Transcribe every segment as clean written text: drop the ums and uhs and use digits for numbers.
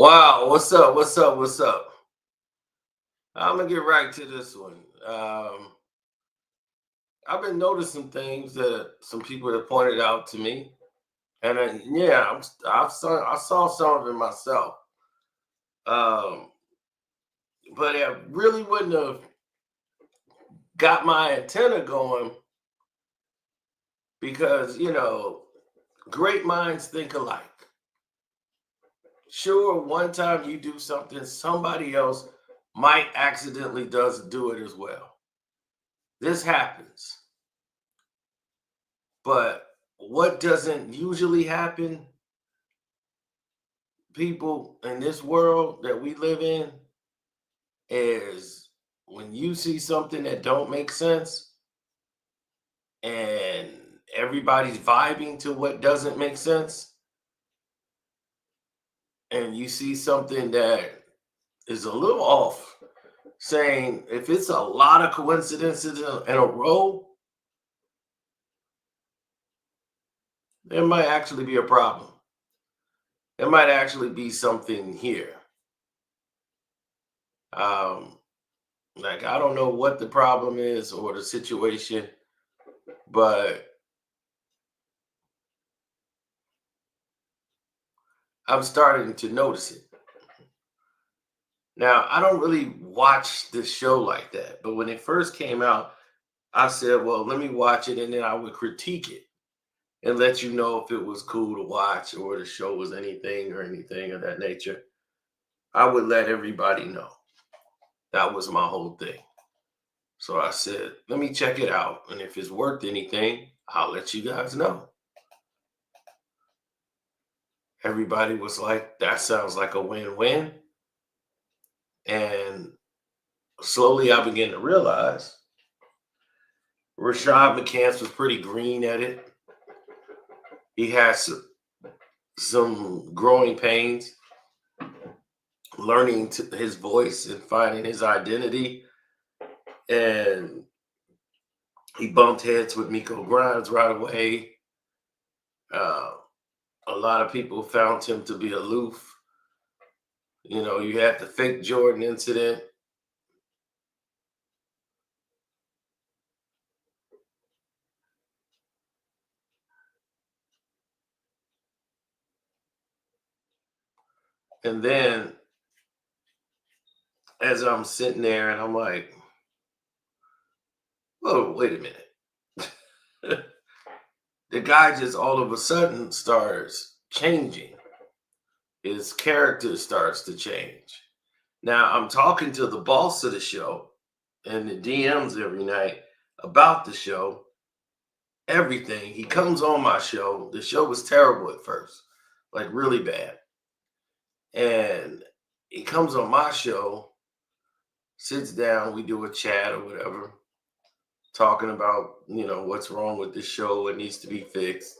Wow, what's up? What's up? What's up? I'm gonna get right to this one. I've been noticing things that some people have pointed out to me, and yeah, I saw some of it myself. Um, but it really wouldn't have got my antenna going because great minds think alike. Sure, one time you do something, somebody else might accidentally does do it as well. This happens. But what doesn't usually happen, people in this world that we live in, is when you see something that don't make sense and everybody's vibing to what doesn't make sense, and you see something that is a little off, saying if it's a lot of coincidences in a row, there might actually be a problem. There might actually be something here. Um, Like, I don't know what the problem is or the situation, but I'm starting to notice it. Now, I don't really watch the show like that, but when it first came out, I said, well, let me watch it and then I would critique it and let you know if it was cool to watch or the show was anything of that nature. I would let everybody know. That was my whole thing. So I said, let me check it out. And if it's worth anything, I'll let you guys know. Everybody was like, that sounds like a win win. And slowly I began to realize Rashad McCants was pretty green at it. He has some growing pains, learning his voice and finding his identity. And he bumped heads with Miko Grimes right away. Uh, a lot of people found him to be aloof. You had the fake Jordan incident. And then as I'm sitting there and I'm like, oh, wait a minute. The guy just all of a sudden starts changing. His character starts to change. Now I'm talking to the boss of the show and the DMs every night about the show, everything. He comes on my show. The show was terrible at first, like really bad. And he comes on my show, sits down, we do a chat or whatever, talking about, what's wrong with the show, it needs to be fixed,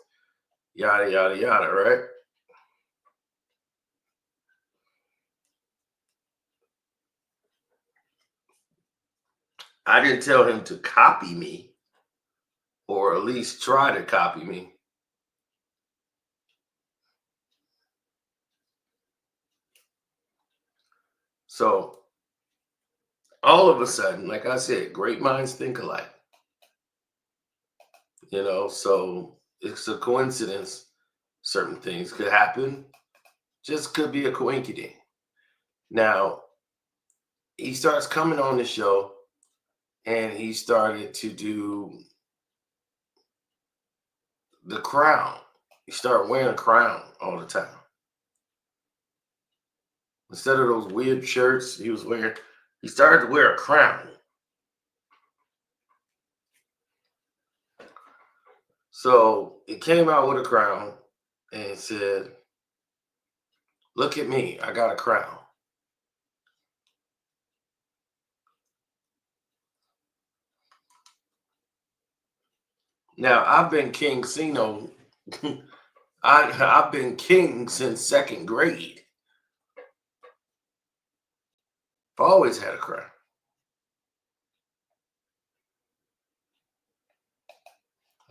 yada, yada, yada, right? I didn't tell him to copy me or at least try to copy me. So all of a sudden, like I said, great minds think alike. So it's a coincidence. Certain things could happen, just could be a coincidence. Now, he starts coming on the show and he started to do the crown. He started wearing a crown all the time. Instead of those weird shirts he started to wear a crown. So he came out with a crown and said, look at me, I got a crown. Now I've been King Sino. I've been king since second grade. I've always had a crown.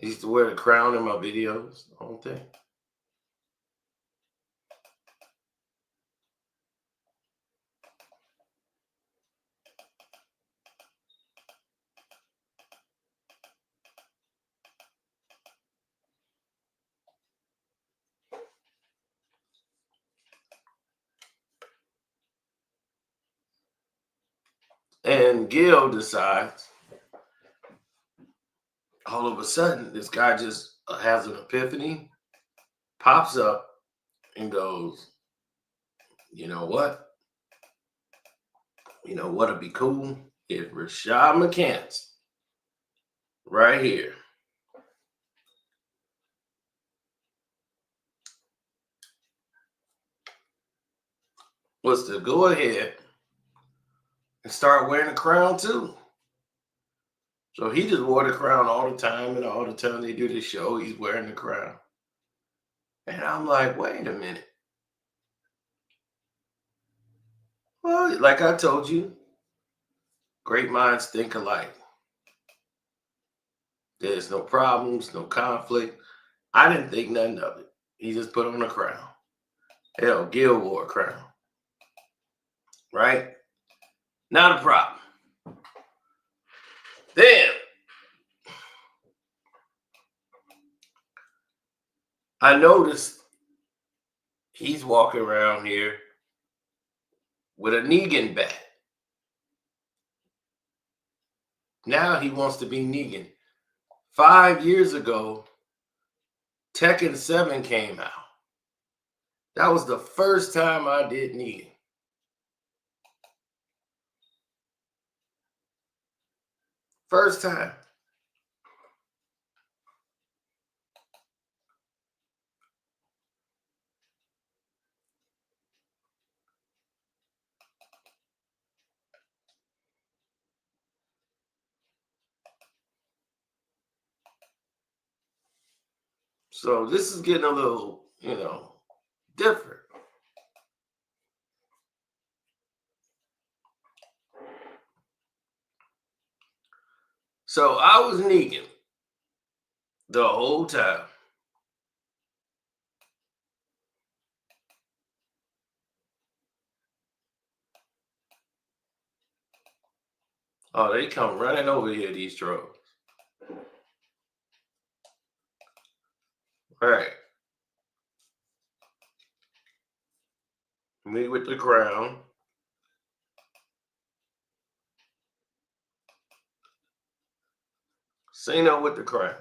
I used to wear the crown in my videos, the whole thing. And Gil decides, all of a sudden, this guy just has an epiphany, pops up, and goes, you know what? You know what'd be cool? If Rashad McCants right here was to go ahead and start wearing a crown too. So he just wore the crown all the time, and all the time they do this show, he's wearing the crown. And I'm like, wait a minute. Well, like I told you, great minds think alike. There's no problems, no conflict. I didn't think nothing of it. He just put on a crown. Hell, Gil wore a crown, right? Not a problem. Then I noticed he's walking around here with a Negan bat. Now he wants to be Negan. 5 years ago, Tekken 7 came out. That was the first time I did Negan. First time. So this is getting a little, different. So I was Negan the whole time. Oh, they come running over here, these trolls. All right. Me with the crown. Cena with the crown.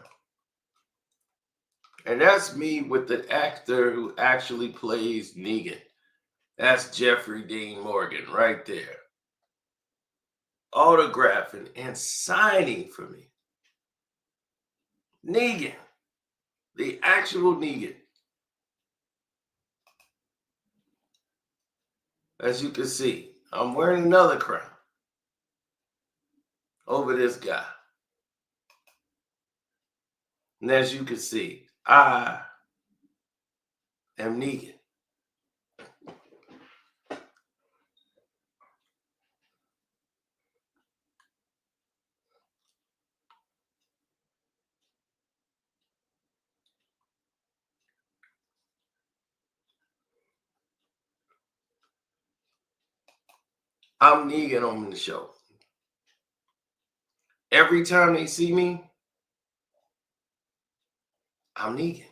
And that's me with the actor who actually plays Negan. That's Jeffrey Dean Morgan right there. Autographing and signing for me. Negan. The actual Negan. As you can see, I'm wearing another crown over this guy. And as you can see, I am Negan. I'm Negan on the show. Every time they see me, I'm Negan.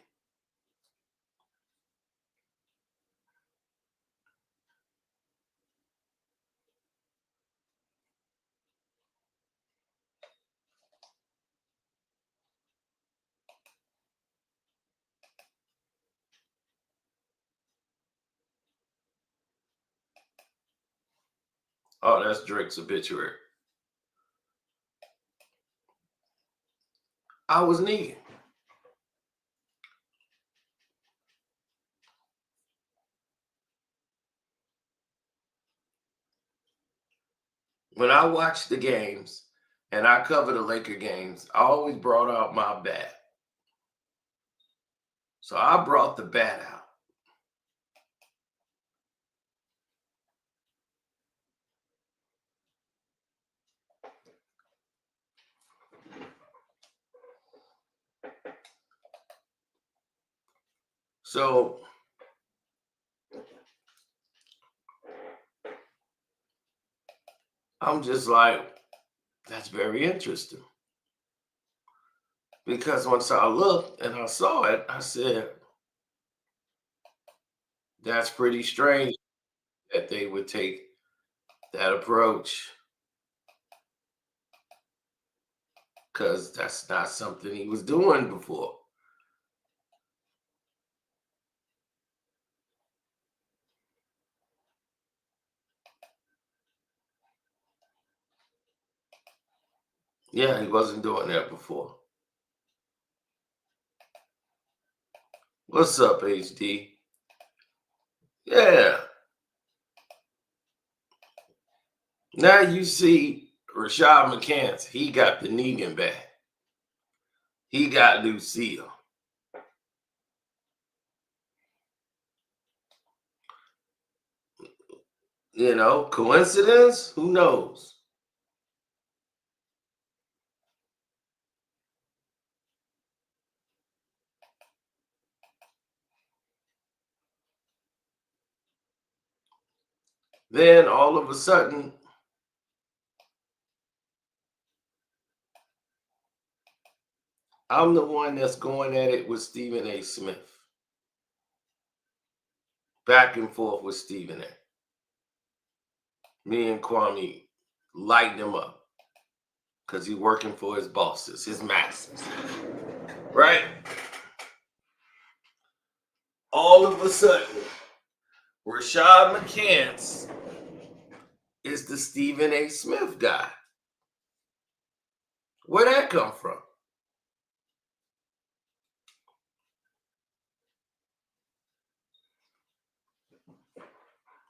Oh, that's Drake's obituary. I was Negan. When I watched the games and I covered the Laker games, I always brought out my bat. So I brought the bat out. So I'm just like, that's very interesting. Because once I looked and I saw it, I said, that's pretty strange that they would take that approach. because that's not something he was doing before. Yeah, he wasn't doing that before. What's up, HD? Yeah. Now you see Rashad McCants, he got the Negan back. He got Lucille. You know, coincidence? Who knows? Then all of a sudden, I'm the one that's going at it with Stephen A. Smith. Back and forth with Stephen A. Me and Kwame lighting him up because he's working for his bosses, his masters. Right? All of a sudden, Rashad McCants is the Stephen A. Smith guy. Where'd that come from?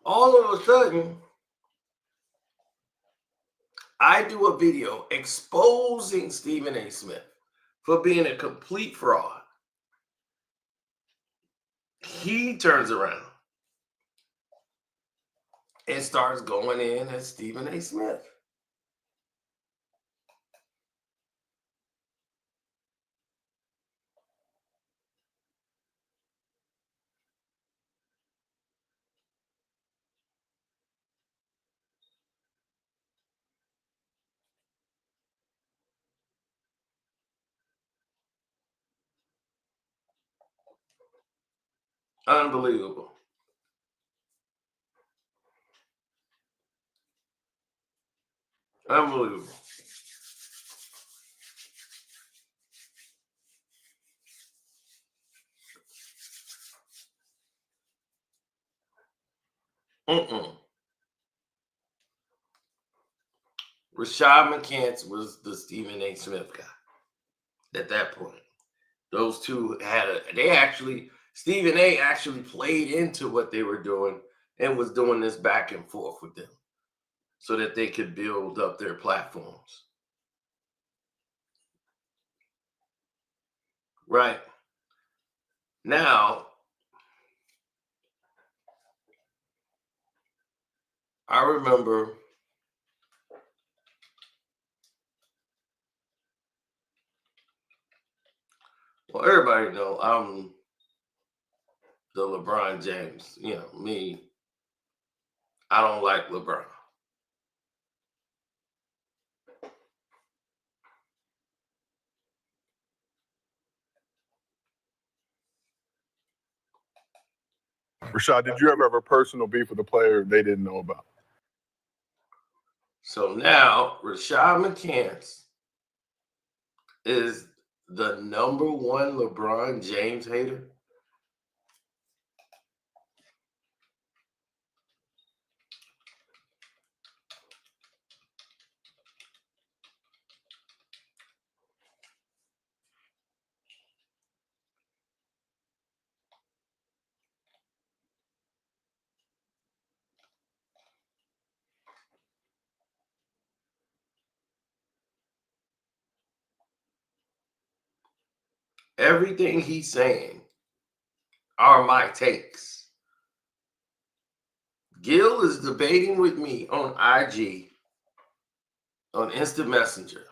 All of a sudden, I do a video exposing Stephen A. Smith for being a complete fraud. He turns around and starts going in at Stephen A. Smith. Unbelievable. Unbelievable. Rashad McCants was the Stephen A. Smith guy at that point. Those two Stephen A. actually played into what they were doing and was doing this back and forth with them so that they could build up their platforms. Right. Now, I remember everybody know I'm the LeBron James. You know, me, I don't like LeBron. Rashad, did you ever have a personal beef with a player they didn't know about? So now Rashad McCants is the number one LeBron James hater. Everything he's saying are my takes. Gil is debating with me on IG, on Instant Messenger,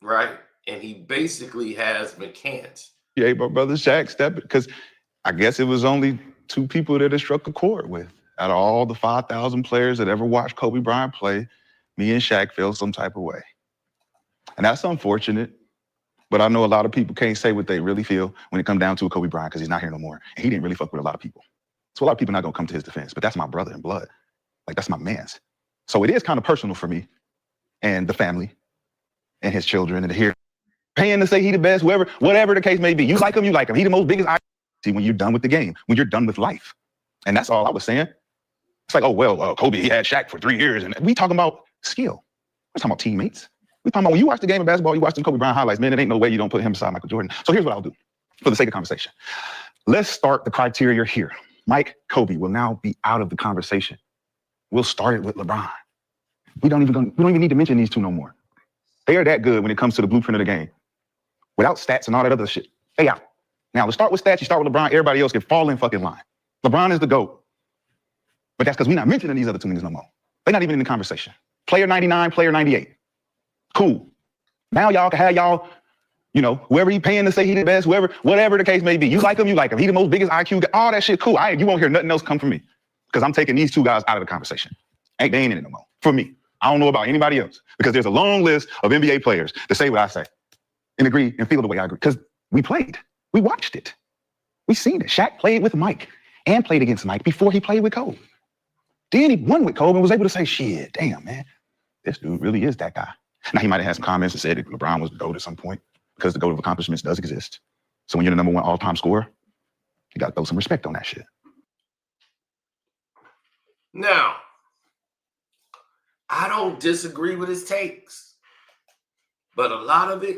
right? And he basically has McCants. Yeah, but brother Shaq step because I guess it was only two people that it struck a chord with. Out of all the 5,000 players that ever watched Kobe Bryant play, me and Shaq feel some type of way. And that's unfortunate, but I know a lot of people can't say what they really feel when it comes down to a Kobe Bryant because he's not here no more. And he didn't really fuck with a lot of people. So a lot of people not gonna come to his defense, but that's my brother in blood. Like, that's my man's. So it is kind of personal for me and the family and his children, and to hear paying to say he the best, whatever the case may be. You like him, you like him. He the most biggest see when you're done with the game, when you're done with life. And that's all I was saying. It's like, oh, well, Kobe, he had Shaq for 3 years. And we talking about skill. We're talking about teammates. We're talking about when you watch the game of basketball, you watch the Kobe Bryant highlights, man, it ain't no way you don't put him beside Michael Jordan. So here's what I'll do for the sake of conversation. Let's start the criteria here. Mike, Kobe will now be out of the conversation. We'll start it with LeBron. We don't even need to mention these two no more. They are that good when it comes to the blueprint of the game. Without stats and all that other shit, they out. Now, let's start with stats. You start with LeBron, everybody else can fall in fucking line. LeBron is the GOAT. But that's because we're not mentioning these other two niggas no more. They're not even in the conversation. Player 99, player 98. Cool. Now y'all can have y'all, whoever he paying to say he the best, whatever the case may be. You like him, you like him. He the most biggest IQ guy. All that shit, cool. You won't hear nothing else come from me. Because I'm taking these two guys out of the conversation. They ain't in it no more. For me. I don't know about anybody else. Because there's a long list of NBA players that say what I say. And agree and feel the way I agree. Because we played. We watched it. We seen it. Shaq played with Mike and played against Mike before he played with Kobe. Then he won with Kobe and was able to say, shit, damn, man, this dude really is that guy. Now, he might have had some comments and said that LeBron was the GOAT at some point because the GOAT of accomplishments does exist. So when you're the number one all-time scorer, you got to throw some respect on that shit. Now, I don't disagree with his takes, but a lot of it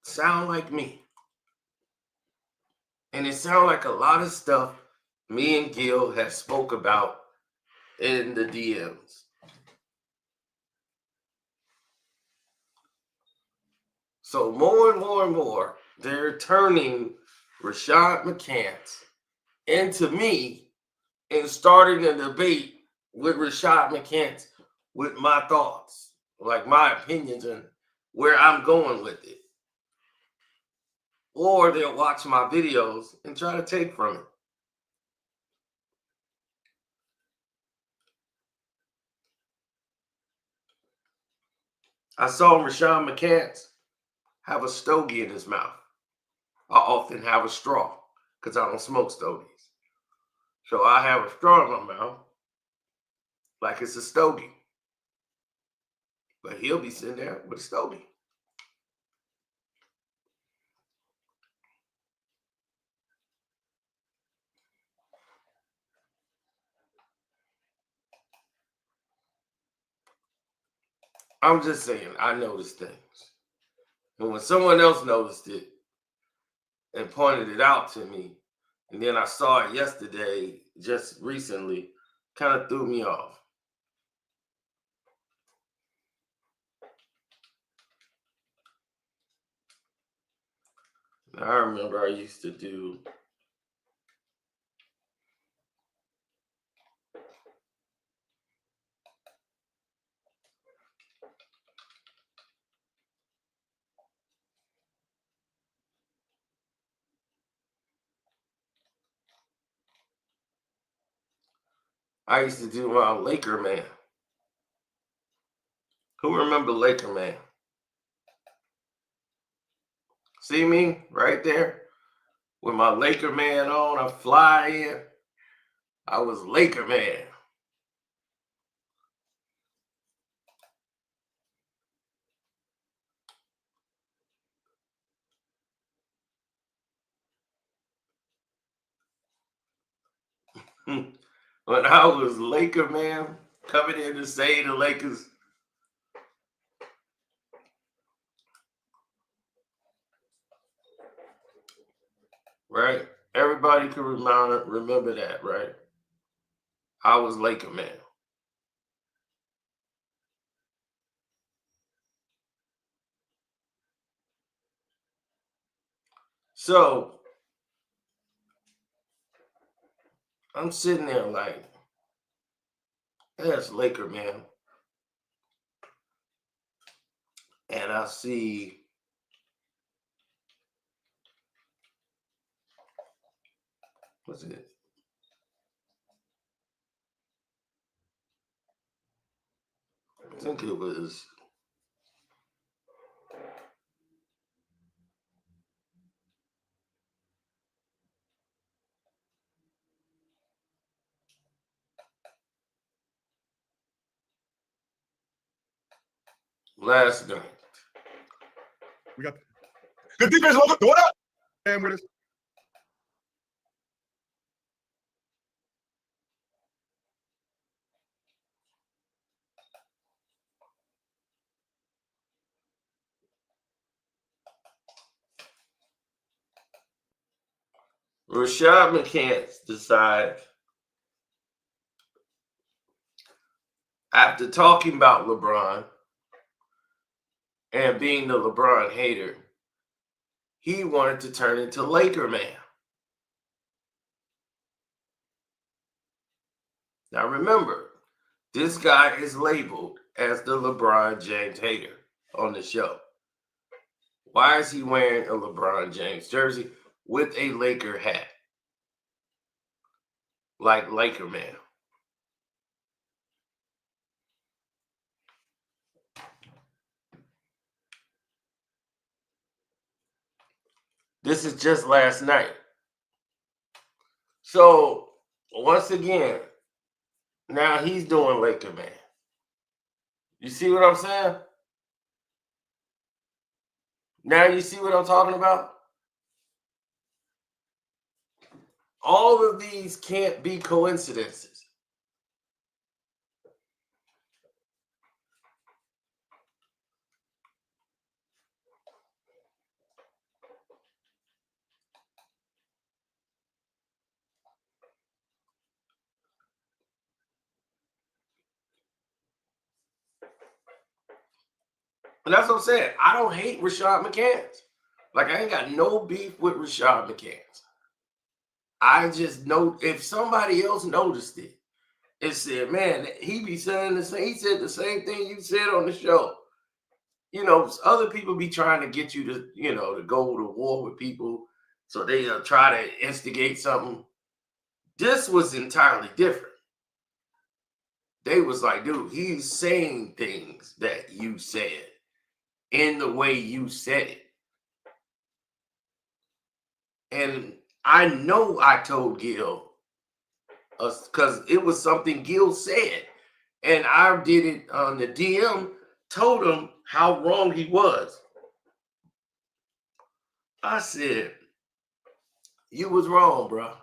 sound like me. And it sound like a lot of stuff me and Gil have spoke about in the DMs. So more and more, they're turning Rashad McCants into me and starting a debate with Rashad McCants with my thoughts, like my opinions and where I'm going with it. Or they'll watch my videos and try to take from it. I saw Rashad McCants have a stogie in his mouth. I often have a straw because I don't smoke stogies. So I have a straw in my mouth like it's a stogie. But he'll be sitting there with a stogie. I'm just saying, I noticed things. And when someone else noticed it and pointed it out to me, and then I saw it yesterday, just recently, kind of threw me off. I remember I used to do my Laker Man. Who remember Laker Man? See me right there with my Laker Man on. I fly in. I was Laker Man. When I was Laker Man, coming in to say the Lakers. Right? Everybody can remember that, right? I was Laker Man. So I'm sitting there like, that's Laker Man. And I see what's it? I think it was last night. We got good defense. Look, throw it up. And with us. Rashad McCants decides, after talking about LeBron and being the LeBron hater, he wanted to turn into Laker man. Now remember, this guy is labeled as the LeBron James hater on the show. Why is he wearing a LeBron James jersey with a Laker hat? Like Laker man. This is just last night. So, once again, now he's doing Laker man. You see what I'm saying? Now you see what I'm talking about? All of these can't be coincidences. And that's what I'm saying. I don't hate Rashad McCants. Like, I ain't got no beef with Rashad McCants. I just know if somebody else noticed it and said, man, he be saying the same, he said the same thing you said on the show. You know, other people be trying to get you to, you know, to go to war with people. So they try to instigate something. This was entirely different. They was like, dude, he's saying things that you said in the way you said it. And I know I told Gil, because it was something Gil said. And I did it on the DM, told him how wrong he was. I said, you was wrong, bro.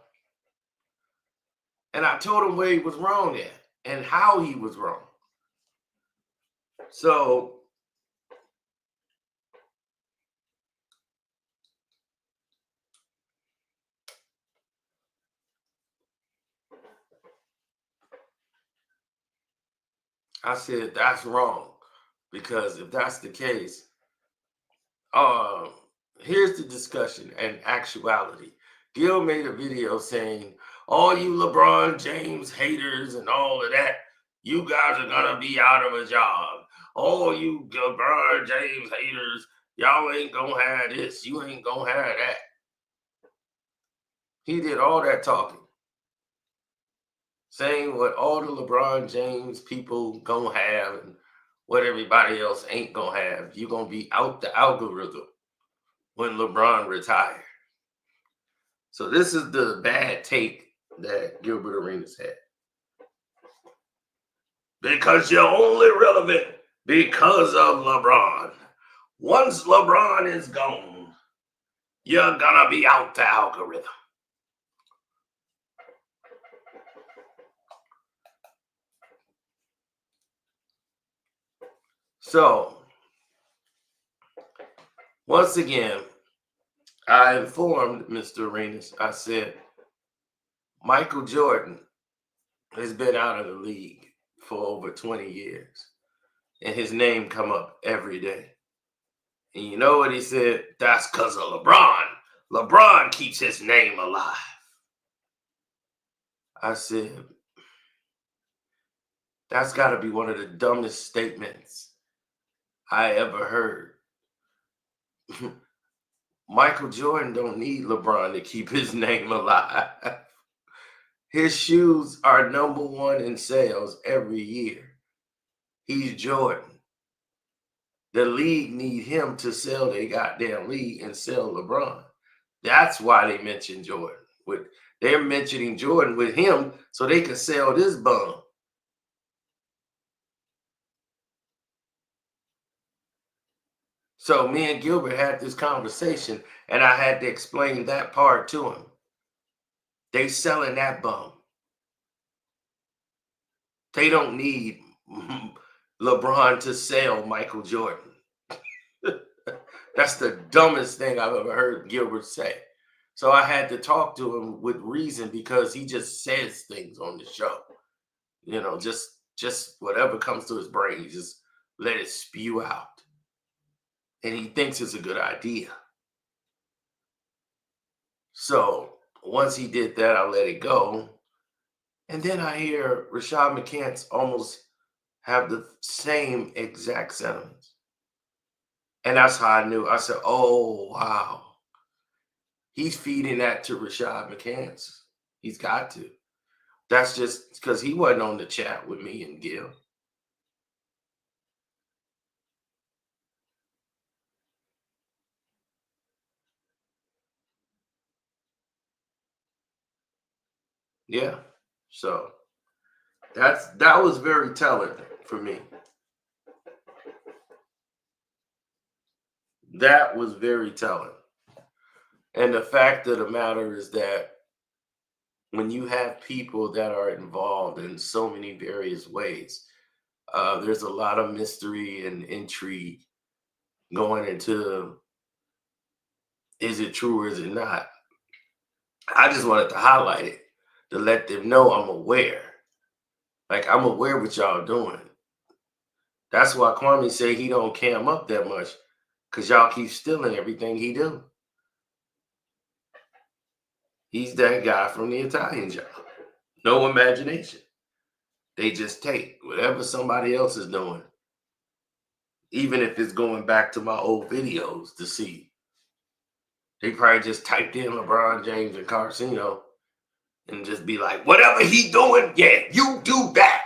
And I told him where he was wrong at and how he was wrong. So I said, that's wrong. Because if that's the case, here's the discussion and actuality. Gil made a video saying, all you LeBron James haters and all of that, you guys are going to be out of a job. All you LeBron James haters, y'all ain't going to have this. You ain't going to have that. He did all that talking. Saying what all the LeBron James people going to have and what everybody else ain't going to have. You're going to be out the algorithm when LeBron retired. So this is the bad take that Gilbert Arenas had. Because you're only relevant because of LeBron. Once LeBron is gone, you're gonna be out the algorithm. So, once again, I informed Mr. Arenas, I said, Michael Jordan has been out of the league for over 20 years, and his name come up every day. And you know what he said? That's because of LeBron. LeBron keeps his name alive. I said, that's got to be one of the dumbest statements I ever heard. Michael Jordan don't need LeBron to keep his name alive. His shoes are #1 in sales every year. He's Jordan. The league need him to sell their goddamn league and sell LeBron. That's why they mention Jordan. They're mentioning Jordan with him so they can sell this bum. So me and Gilbert had this conversation, and I had to explain that part to him. They selling that bum. They don't need LeBron to sell Michael Jordan. That's the dumbest thing I've ever heard Gilbert say. So I had to talk to him with reason because he just says things on the show. You know, just whatever comes to his brain, he just let it spew out. And he thinks it's a good idea. So once he did that, I let it go. And then I hear Rashad McCants almost have the same exact sentiments. And that's how I knew. I said, oh, wow. He's feeding that to Rashad McCants. He's got to. That's just because he wasn't on the chat with me and Gil. Yeah. So that was very telling for me. That was very telling. And the fact of the matter is that when you have people that are involved in so many various ways, there's a lot of mystery and intrigue going into, is it true or is it not? I just wanted to highlight it to let them know I'm aware. Like, I'm aware what y'all doing. That's why Kwame say he don't cam up that much, because y'all keep stealing everything he do. He's that guy from the Italian Job. No imagination. They just take whatever somebody else is doing, even if it's going back to my old videos to see. They probably just typed in LeBron James and Carcino and just be like, whatever he doing, yeah, you do that.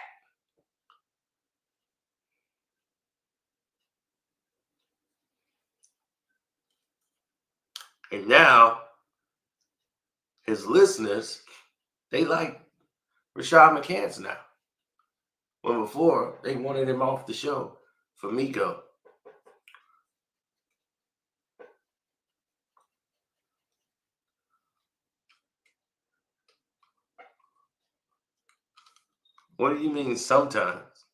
And now his listeners, they like Rashad McCants now. When before they wanted him off the show for Miko. What do you mean sometimes?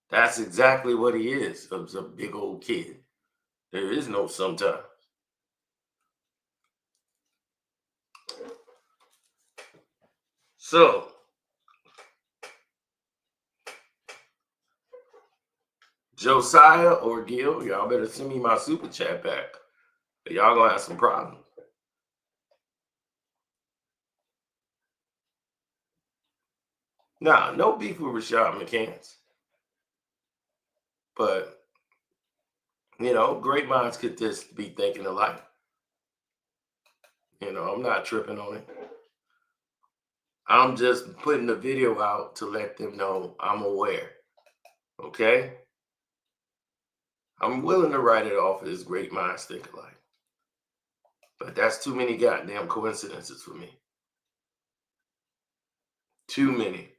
That's exactly what he is. He's a big old kid. There is no sometimes. So, Josiah or Gil, y'all better send me my super chat back. Y'all gonna have some problems. Nah, no beef with Rashad McCants. But, you know, great minds could just be thinking alike. You know, I'm not tripping on it. I'm just putting the video out to let them know I'm aware. Okay? I'm willing to write it off as great minds think alike. But that's too many goddamn coincidences for me. Too many.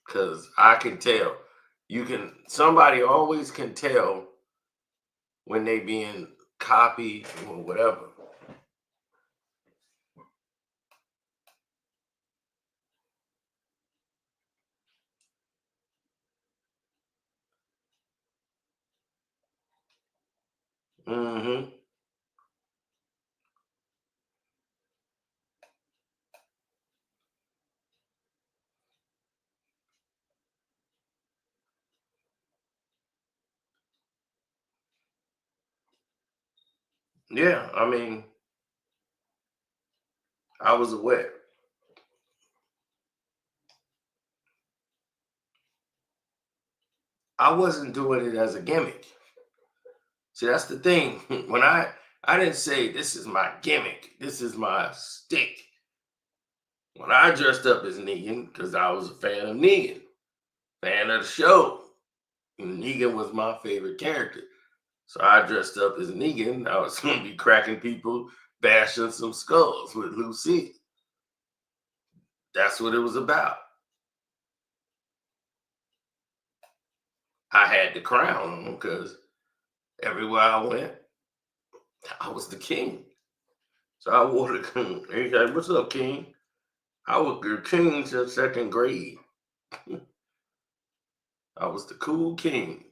Because I can tell. Somebody always can tell when they being copied or whatever. Mm-hmm. Yeah, I mean, I was aware. I wasn't doing it as a gimmick. See, that's the thing. When I didn't say this is my gimmick, this is my stick. When I dressed up as Negan, because I was a fan of Negan, fan of the show. And Negan was my favorite character. So I dressed up as Negan. I was going to be cracking people, bashing some skulls with Lucy. That's what it was about. I had the crown on because everywhere I went, I was the king. So I wore the king. He's like, "What's up, king?" I was the king since second grade. I was the cool king.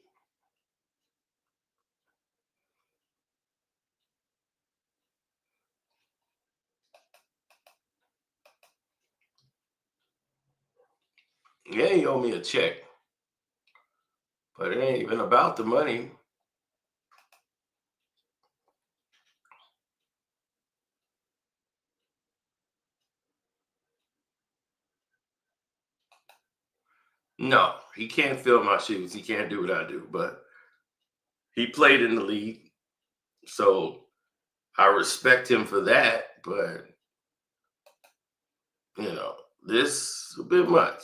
Yeah, he owe me a check, but it ain't even about the money. No, he can't fill my shoes. He can't do what I do, but he played in the league, so I respect him for that. But this is a bit much.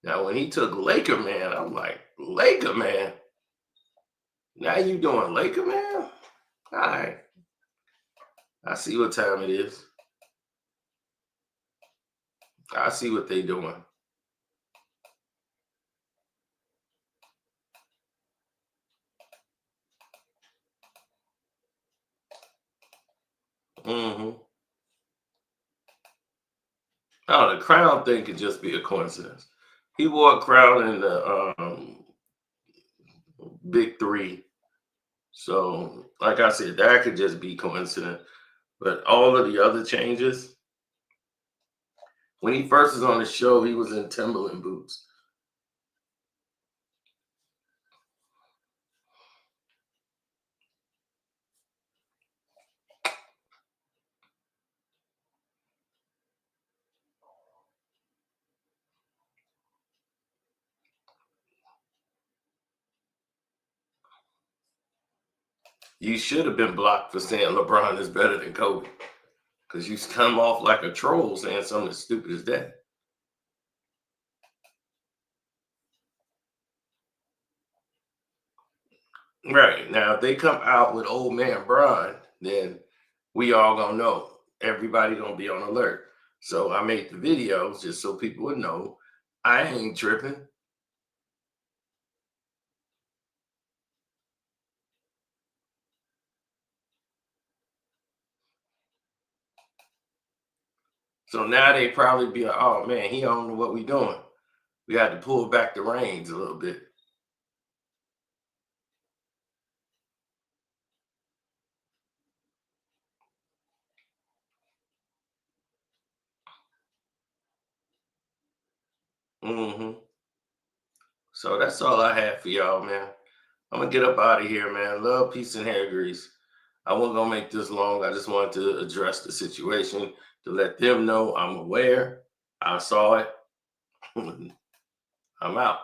Now, when he took Laker Man, I'm like, Laker Man? Now you doing Laker Man? All right. I see what time it is. I see what they doing. Mm-hmm. Oh, the crown thing could just be a coincidence. He wore a crown in the big three. So, like I said, that could just be coincidence. But all of the other changes, when he first was on the show, he was in Timberland boots. You should have been blocked for saying LeBron is better than Kobe. Because you come off like a troll saying something as stupid as that. Right. Now, if they come out with old man Bron, then we all gonna know. Everybody gonna be on alert. So I made the videos just so people would know I ain't tripping. So now they probably be like, oh man, he don't know what we doing. We had to pull back the reins a little bit. Hmm. So that's all I have for y'all, man. I'm gonna get up out of here, man. Love, peace, and hair grease. I wasn't gonna make this long. I just wanted to address the situation to let them know I'm aware. I saw it. I'm out.